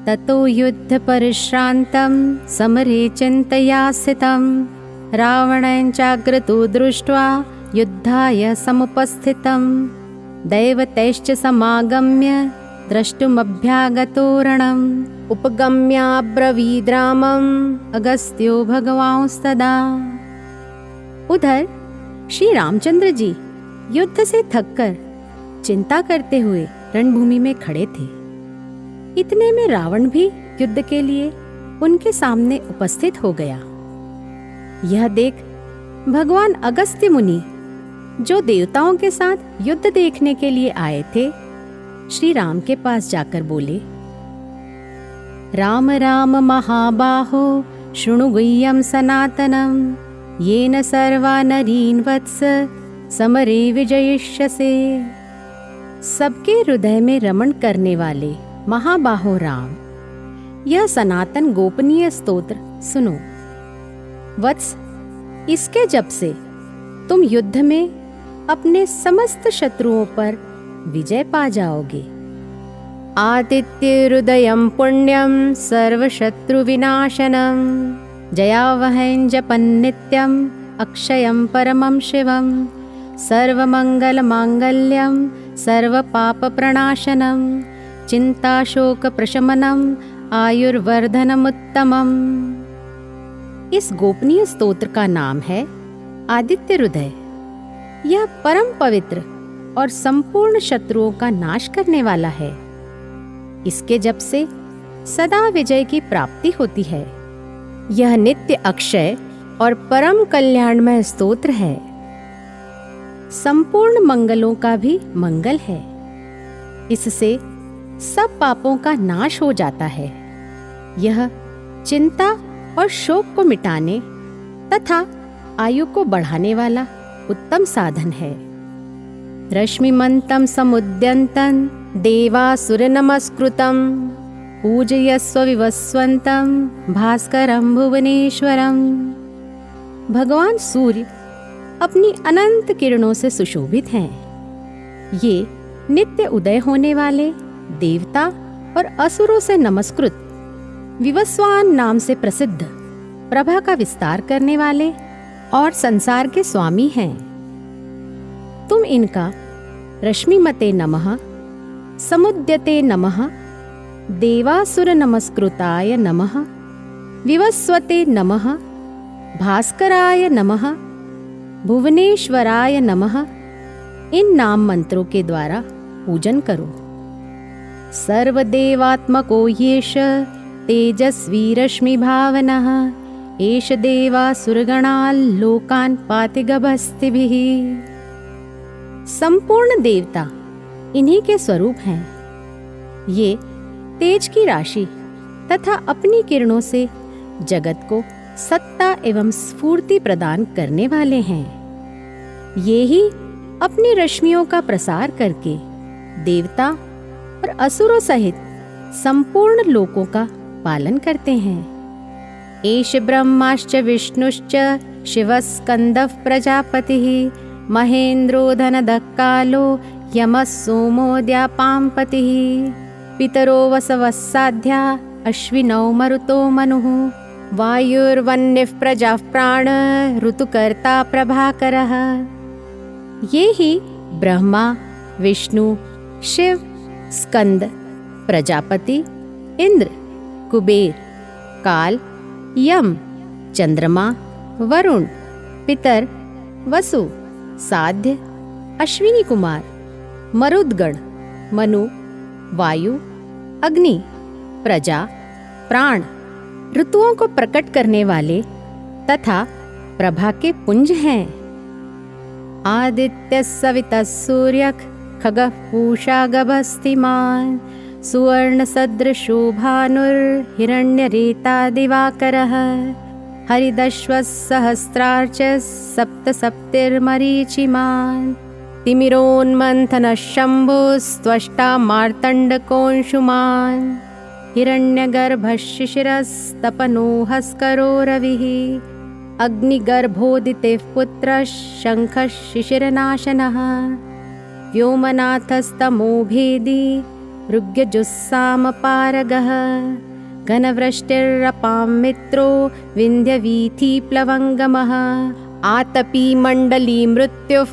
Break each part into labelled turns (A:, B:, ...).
A: ततो युद्धपरिश्रान्तं समरे चिन्तया स्थितं रावणं चाग्रतो दृष्ट्वा युद्धाय समुपस्थितं दैवतैश्च समागम्य द्रष्टुमभ्यागतो रणम् उपगम्याब्रवीद्रामम् अगस्त्यो भगवांस्तदा। उधर श्री रामचंद्र जी युद्ध से थककर चिंता करते हुए रणभूमि में खड़े थे। इतने में रावण भी युद्ध के लिए उनके सामने उपस्थित हो गया। यह देख भगवान अगस्त्य मुनि, जो देवताओं के साथ युद्ध देखने के लिए आए थे, श्री राम के पास जाकर बोले, राम राम महाबाहो शृणु गुह्यं सनातनं येन सर्वा नरीन् वत्स समरे विजयिष्यसे। सबके हृदय में रमण करने वाले महाबाहो राम, यह सनातन गोपनीय स्तोत्र सुनो। वत्स, इसके जप से तुम युद्ध में अपने समस्त शत्रुओं पर विजय पा जाओगे। आदित्य हृदयं पुण्यं सर्वशत्रुविनाशनं जयावहं जपन् नित्यं अक्षयं परमं शिवं सर्वमंगलमांगल्यं सर्वपापप्रणाशनं चिंताशोकप्रशमनं आयुर्वर्धनमुत्तमम्। इस गोपनीय स्तोत्र का नाम है आदित्य हृदय। यह परम पवित्र और संपूर्ण शत्रुओं का नाश करने वाला है। इसके जप से सदा विजय की प्राप्ति होती है। यह नित्य अक्षय और परम कल्याणमय स्तोत्र है। संपूर्ण मंगलों का भी मंगल है। इससे सब पापों का नाश हो जाता है। यह चिंता और शोक को मिटाने तथा आयु को बढ़ाने वाला उत्तम साधन है। रश्मिमन्तं समुद्यन्तं देवासुरनमस्कृतं पूजयस्व विवस्वन्तं भास्करं भुवनेश्वरं। भगवान सूर्य अपनी अनंत किरणों से सुशोभित हैं। ये नित्य उदय होने वाले देवता और असुरों से नमस्कृत विवस्वान नाम से प्रसिद्ध प्रभा का विस्तार करने वाले और संसार के स्वामी हैं। तुम इनका रश्मिमते नमः, समुद्यते नमः, देवासुर नमस्कृताय नमः, विवस्वते नमः, भास्कराय नमः, भुवनेश्वराय नमः इन नाम मंत्रों के द्वारा पूजन करो। सर्वदेवात्मको येष तेजस्वी रश्मि भावनः एष देवासुरगणान् लोकान् पाति गभस्तिभिः। संपूर्ण देवता इन्हीं के स्वरूप हैं। ये तेज की राशि तथा अपनी किरणों से जगत को सत्ता एवं स्फूर्ति प्रदान करने वाले हैं। ये ही अपनी रश्मियों का प्रसार करके देवता और असुरों सहित संपूर्ण लोकों का पालन करते हैं। एष ब्रह्माश्च विष्णुश्च शिवस्कंदः प्रजापतिः महेन्द्रो धनदः कालो यमः सोमो द्यापांपतिः पितरो वसवः साध्या अश्विनौ मरुतो मनुः वायुर्वन्यः प्रजाः प्राण ऋतुकर्ता प्रभाकरः। ये ही ब्रह्मा, विष्णु, शिव, स्कंद, प्रजापति, इंद्र, कुबेर, काल, यम, चंद्रमा, वरुण, पितर, वसु, साध्य, अश्विनी कुमार, मरुद्गण, मनु, वायु, अग्नि, प्रजा, प्राण, ऋतुओं को प्रकट करने वाले तथा प्रभा के पुंज हैं। आदित्य सवितः सूर्यः खगः पूषा गभस्तिमान् सुवर्ण सदृशो भानुर्हिरण्यरेता दिवाकरः हरिदश्वः सहस्रार्चः सप्त सप्तिर्मरीचिमान् तिमिरोन्मन्थनः शम्भुस्त्वष्टा मार्तण्डकोऽंशुमान् हिरण्यगर्भः शिशिरस्तपनो हस्करो रविः अग्निगर्भोदितेः पुत्रः शङ्खः शिशिरनाशनः व्योमनाथस्तमोभेदी ऋग्यजुस्सामपारगः घनवृष्टिरपां मित्रो विन्ध्यवीथिप्लवङ्गमः आतपी मण्डली मृत्युः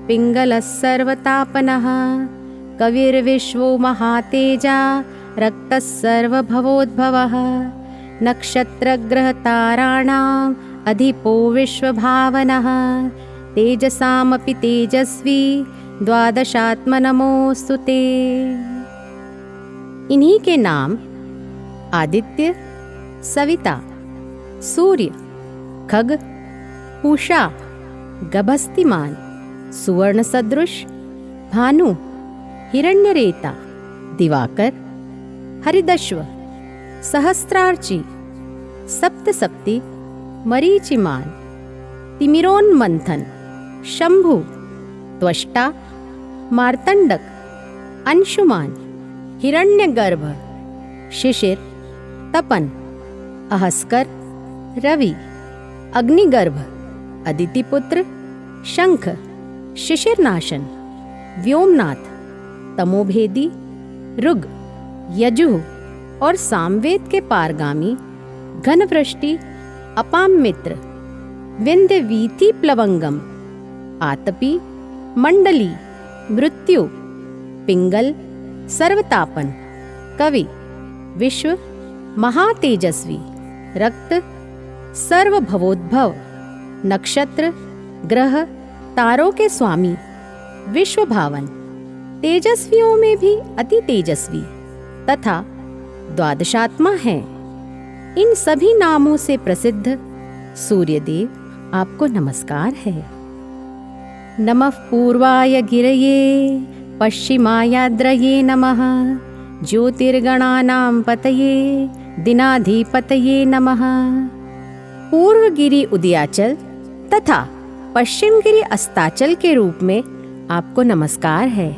A: पिङ्गलः सर्वतापनः कविर्विश्वो महातेजा रक्तः सर्वभवोद्भवः नक्षत्रग्रहताराणाम् अधिपो विश्वभावनः तेजसामपि तेजस्वी द्वादशात्मनमोऽस्तु ते। इन्हीं के नाम आदित्य, सविता, सूर्य, खग, पूषा, गभस्तिमान, सुवर्ण सदृश, भानु, हिरण्यरेता, दिवाकर, हरिदश्व, सहस्त्रार्ची, सप्तसप्ती, मरीचिमान, तिमिरोन्मंथन, शंभु, त्वष्टा, मार्तंडक, अंशुमान, हिरण्यगर्भ, शिशिर, तपन, अहस्कर, रवि, अग्निगर्भ, अदितिपुत्र, शंख, शिशिरनाशन, व्योमनाथ, तमोभेदी, ऋग, यजुः और सामवेद के पारगामी, घनवृष्टि, अपाम मित्र, विंध्य वीथि प्लवंगम, आतपी, मंडली, मृत्यु, पिंगल, सर्वतापन, कवि, विश्व, महातेजस्वी, रक्त, सर्वभवोद्भव, नक्षत्र, ग्रह, तारों के स्वामी, विश्वभावन, तेजस्वियों में भी अति तेजस्वी तथा द्वादशात्मा है। इन सभी नामों से प्रसिद्ध सूर्यदेव आपको नमस्कार है। नमः पूर्वाय गिरये पश्चिमायाद्रये नमः ज्योतिर्गणानां पतये दिनाधिपतये नमः। पूर्व गिरि उदयाचल तथा पश्चिम गिरि अस्ताचल के रूप में आपको नमस्कार है।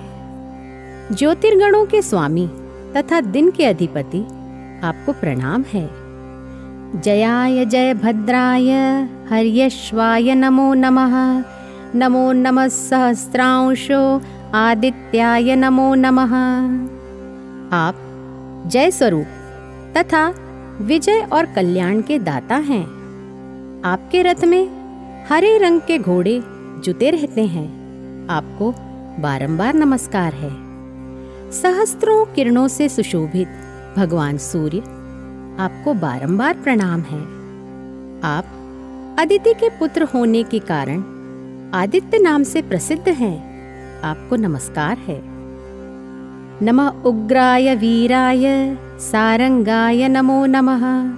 A: ज्योतिर्गणों के स्वामी तथा दिन के अधिपति आपको प्रणाम है। जयाय जय भद्राय हर्यश्वाय नमो नमः। नमो नमः सहस्रांशो आदित्याय नमो नमः। आप जय स्वरूप तथा विजय और कल्याण के दाता हैं। आपके रथ में हरे रंग के घोड़े जुते रहते हैं। आपको बारंबार नमस्कार है। सहस्त्रों किरणों से सुशोभित भगवान सूर्य आपको बारंबार प्रणाम है। आप अदिति के पुत्र होने के कारण आदित्य नाम से प्रसिद्ध हैं। आपको नमस्कार है। नमः उग्राय वीराय सारंगाय नमो नमः।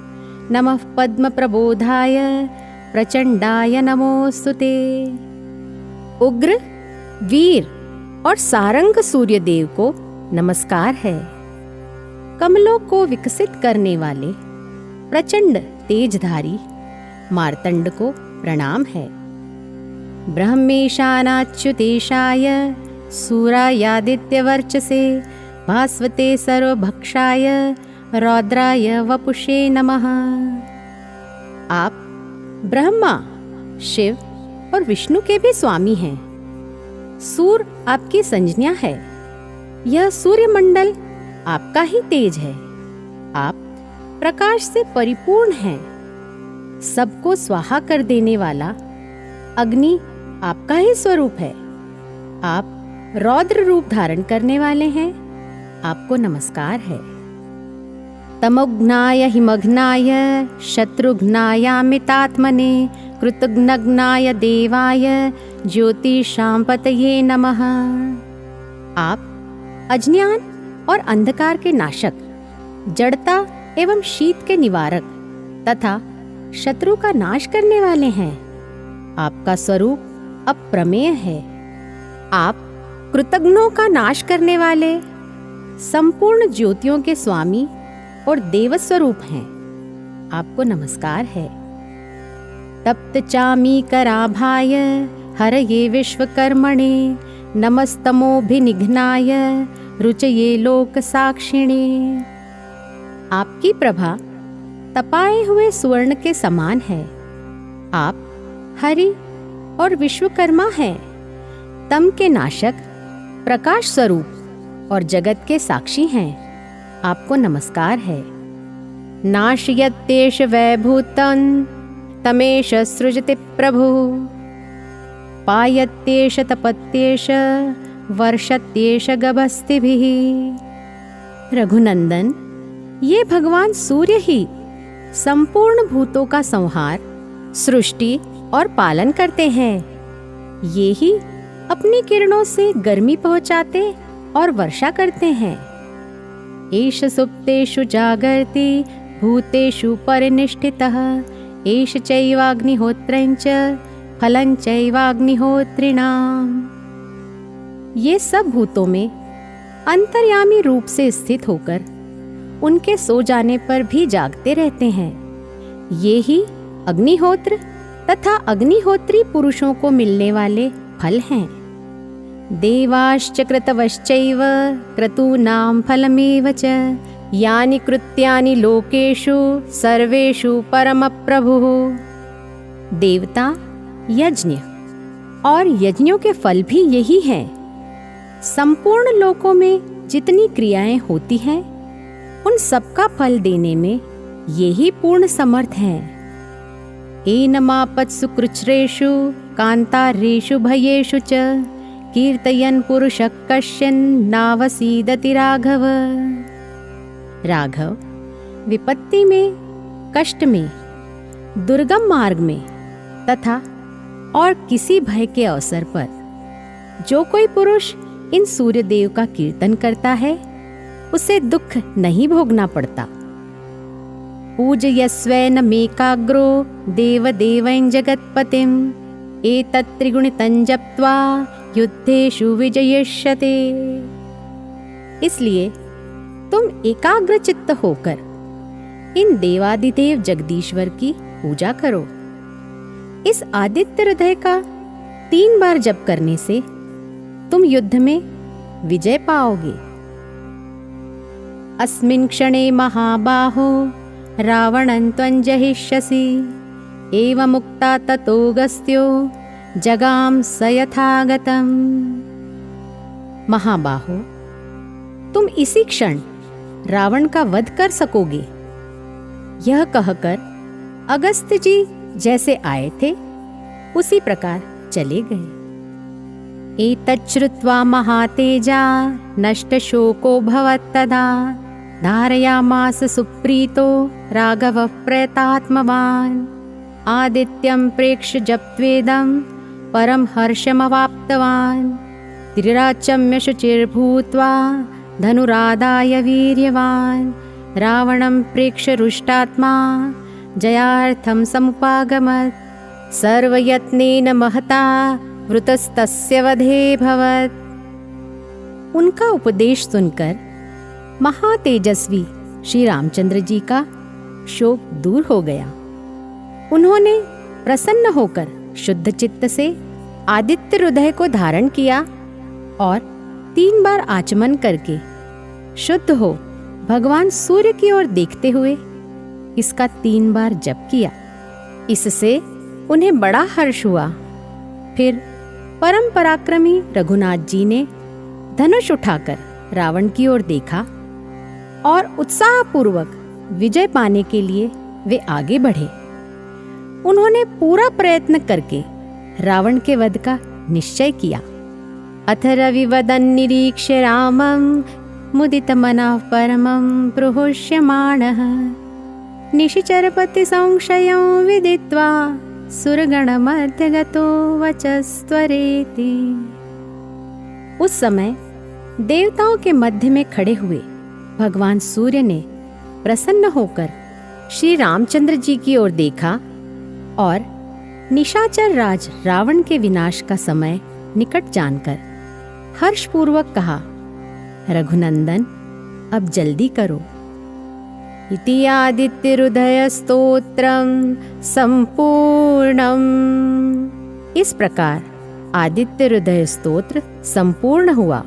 A: नमः पद्म प्रबोधाय प्रचंडाय नमोस्तुते। उग्र, वीर और सारंग सूर्यदेव को नमस्कार है। कमलों को विकसित करने वाले प्रचंड तेजधारी मार्तंड को प्रणाम है। ब्रह्मेशानाच्युतेशाय सूरायादित्यवर्चसे भास्वते सर्वभक्षाय रौद्राय वपुषे नमः। आप ब्रह्मा, शिव और विष्णु के भी स्वामी हैं। सूर्य आपकी संज्ञा है। यह सूर्यमंडल आपका ही तेज है। आप प्रकाश से परिपूर्ण हैं। सबको स्वाहा कर देने वाला अग्नि आपका ही स्वरूप है। आप रौद्र रूप धारण करने वाले हैं। आपको नमस्कार है। तमोघ्नाय हिमघ्नाय शत्रुघ्नायामितात्मने कृतघ्नघ्नाय देवाय ज्योतिषां पतये नमः। आप अज्ञान और अंधकार के नाशक, जड़ता एवं शीत के निवारक तथा शत्रु का नाश करने वाले हैं। आपका स्वरूप अप्रमेय है। आप कृतघ्नों का नाश करने वाले संपूर्ण ज्योतियों के स्वामी और देव स्वरूप हैं। आपको नमस्कार है। तप्त चामीकराभाय हरये विश्वकर्मणे नमस्तमोभिनिघ्नाय रुचये लोक साक्षिणे। आपकी प्रभा तपाए हुए सुवर्ण के समान है। आप हरि और विश्वकर्मा हैं। तम के नाशक, प्रकाश स्वरूप और जगत के साक्षी हैं, आपको नमस्कार है। नाशयत्येष वैभूतं तमेष सृजति प्रभु, पायत्येष तपत्येष वर्षत्येष गभस्तिभिः। रघुनंदन, ये भगवान सूर्य ही संपूर्ण भूतों का संहार, सृष्टि और पालन करते हैं। ये ही अपनी किरणों से गर्मी पहुंचाते और वर्षा करते हैं। एष सुप्तेषु जागर्ति भूतेषु परिनिष्ठितः, एष चैवाग्निहोत्रञ्च फलं चैवाग्निहोत्रिणाम्। ये सब भूतों में अंतर्यामी रूप से स्थित होकर उनके सो जाने पर भी जागते रहते हैं। ये ही अग्निहोत्र तथा अग्निहोत्री पुरुषों को मिलने वाले फल हैं। देवाश्च क्रतवश्चैव क्रतूनां फलमेव च, यानि कृत्यानि लोकेषु सर्वेषु परमप्रभुः। देवता, यज्ञ और यज्ञों के फल भी यही हैं। संपूर्ण लोकों में जितनी क्रियाएं होती हैं, उन सबका फल देने में ये ही पूर्ण समर्थ हैं। एनमापत्सु कृच्छ्रेषु कान्तारेषु भयेषु च, कीर्तयन् पुरुषः कश्चिन् नावसीदति राघव। राघव, विपत्ति में, कष्ट में, दुर्गम मार्ग में तथा और किसी भय के अवसर पर जो कोई पुरुष इन सूर्यदेव का कीर्तन करता है, उसे दुख नहीं भोगना पड़ता। पूजयस्वैनमेकाग्रो देवदेवं जगत्पतिं, एतत् त्रिगुणितं जप्त्वा युद्धेषु विजयिष्यते। इसलिए तुम एकाग्र चित्त होकर इन देवादिदेव जगदीश्वर की पूजा करो। इस आदित्य हृदय का 3 बार जप करने से तुम युद्ध में विजय पाओगे। अस्मिन् क्षणे महाबाहो रावणं त्वं जहिष्यसि, एवमुक्ता ततोऽगस्त्यो जगाम स यथागतम्। महाबाहो, तुम इसी क्षण रावण का वध कर सकोगे। यह कहकर अगस्त्य जी जैसे आए थे उसी प्रकार चले गए। एतच्छ्रुत्वा महातेजा नष्टशोको भवत्तदा, धारयामास सुप्रीतो राघवः प्रयतात्मवान्, आदित्यं प्रेक्ष्य जप्त्वेदं परम हर्षमवाप्तवान्, त्रिराचम्य शुचिर्भूत्वा धनुरादाय वीर्यवान्, रावणं प्रेक्ष्य रुष्टात्मा जयार्थं समुपागमत्, सर्वयत्नेन महता वृतस्तस्य वधेऽभवत्। उनका उपदेश सुनकर महातेजस्वी श्री रामचंद्र जी का शोक दूर हो गया। उन्होंने प्रसन्न होकर शुद्ध चित्त से आदित्य हृदय को धारण किया और 3 बार आचमन करके शुद्ध हो भगवान सूर्य की ओर देखते हुए इसका 3 बार जप किया। इससे उन्हें बड़ा हर्ष हुआ। फिर परम पराक्रमी रघुनाथ जी ने धनुष उठाकर रावण की ओर देखा और उत्साहपूर्वक विजय पाने के लिए वे आगे बढ़े। उन्होंने पूरा प्रयत्न करके रावण के वध का निश्चय किया। अथ रविवदन निरीक्ष्य रामं मुदितमनः परमं प्रहुष्यमाणः, निशिचरपति संशयं विदित्वा सुरगणमध्य गतो वचस्त्वरेति। उस समय देवताओं के मध्य में खड़े हुए भगवान सूर्य ने प्रसन्न होकर श्री रामचंद्र जी की ओर देखा और निशाचर राज रावण के विनाश का समय निकट जानकर हर्षपूर्वक कहा, रघुनंदन, अब जल्दी करो। इति आदित्य हृदय स्तोत्रम संपूर्णम। इस प्रकार आदित्य हृदय स्तोत्र संपूर्ण हुआ।